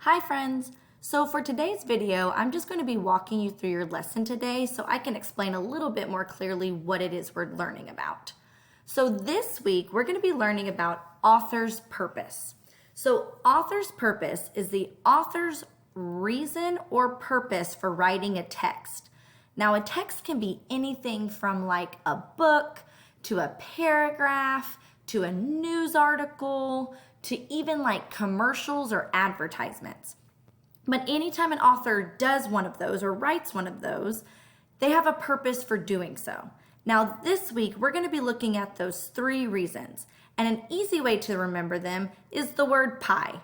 Hi friends! So for today's video, I'm just going to be walking you through your lesson today so I can explain a little bit more clearly what it is we're learning about. So this week, we're going to be learning about author's purpose. So author's purpose is the author's reason or purpose for writing a text. Now a text can be anything from like a book to a paragraph to a news article to even like commercials or advertisements. But anytime an author does one of those or writes one of those, they have a purpose for doing so. Now this week, we're going to be looking at those 3 reasons. And an easy way to remember them is the word pie.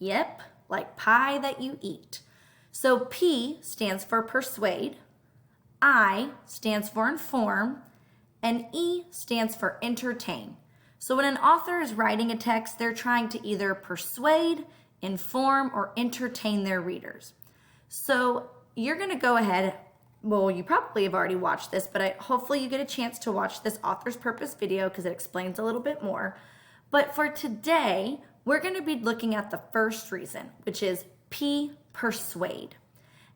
Yep, like pie that you eat. So P stands for persuade, I stands for inform, and E stands for entertain. So when an author is writing a text, they're trying to either persuade, inform, or entertain their readers. So you're going to go ahead, well, you probably have already watched this, but hopefully you get a chance to watch this author's purpose video because it explains a little bit more. But for today, we're going to be looking at the first reason, which is P, persuade.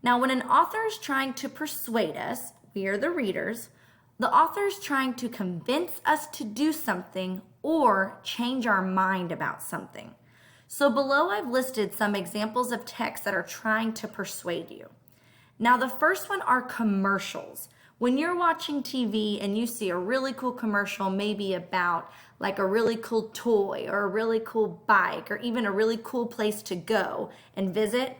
Now, when an author is trying to persuade us, we are the readers, the author is trying to convince us to do something or change our mind about something. So below I've listed some examples of texts that are trying to persuade you. Now the first one are commercials. When you're watching TV and you see a really cool commercial, maybe about like a really cool toy or a really cool bike or even a really cool place to go and visit,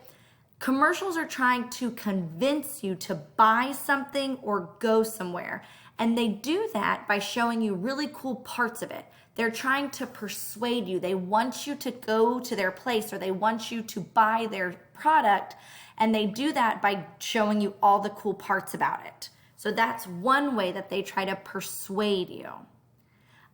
commercials are trying to convince you to buy something or go somewhere. And they do that by showing you really cool parts of it. They're trying to persuade you. They want you to go to their place or they want you to buy their product. And they do that by showing you all the cool parts about it. So that's one way that they try to persuade you.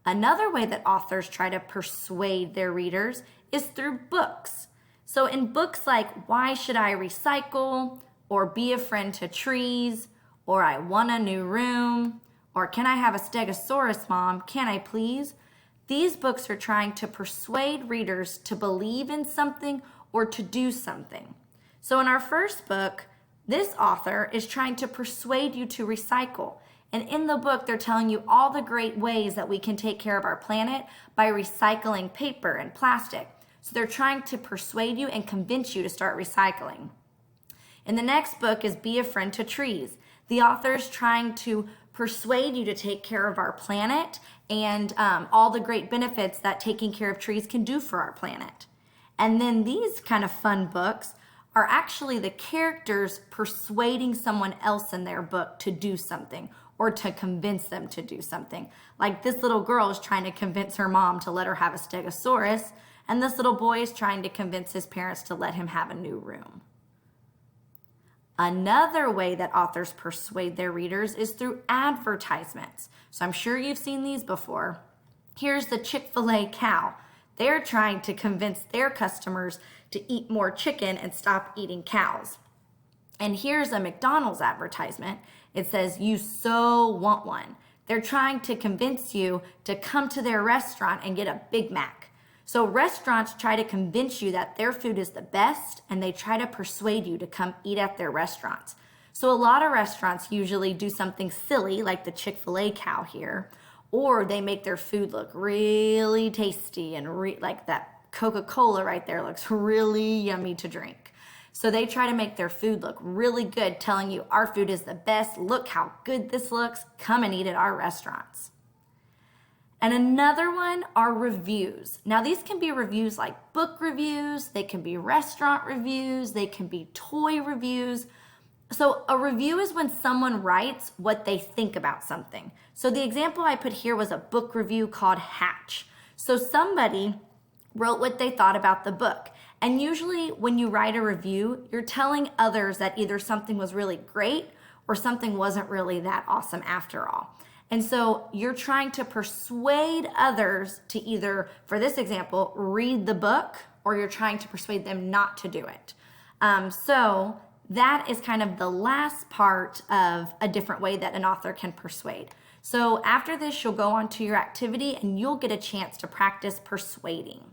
Another way that authors try to persuade their readers is through books. So in books like Why Should I Recycle? Or Be a Friend to Trees, or I Want a New Room, or Can I Have a Stegosaurus, Mom? Can I please? These books are trying to persuade readers to believe in something or to do something. So in our first book, this author is trying to persuade you to recycle. And in the book, they're telling you all the great ways that we can take care of our planet by recycling paper and plastic. So they're trying to persuade you and convince you to start recycling. And the next book is Be a Friend to Trees. The author is trying to persuade you to take care of our planet and all the great benefits that taking care of trees can do for our planet. And then these kind of fun books are actually the characters persuading someone else in their book to do something or to convince them to do something. Like this little girl is trying to convince her mom to let her have a stegosaurus, and this little boy is trying to convince his parents to let him have a new room. Another way that authors persuade their readers is through advertisements. So I'm sure you've seen these before. Here's the Chick-fil-A cow. They're trying to convince their customers to eat more chicken and stop eating cows. And here's a McDonald's advertisement. It says, "You so want one." They're trying to convince you to come to their restaurant and get a Big Mac. So restaurants try to convince you that their food is the best and they try to persuade you to come eat at their restaurants. So a lot of restaurants usually do something silly like the Chick-fil-A cow here, or they make their food look really tasty and like that Coca-Cola right there looks really yummy to drink. So they try to make their food look really good, telling you our food is the best. Look how good this looks. Come and eat at our restaurants. And another one are reviews. Now these can be reviews like book reviews, they can be restaurant reviews, they can be toy reviews. So a review is when someone writes what they think about something. So the example I put here was a book review called Hatch. So somebody wrote what they thought about the book. And usually when you write a review, you're telling others that either something was really great or something wasn't really that awesome after all. And so you're trying to persuade others to either, for this example, read the book, or you're trying to persuade them not to do it. So that is kind of the last part of a different way that an author can persuade. So after this, you'll go on to your activity and you'll get a chance to practice persuading.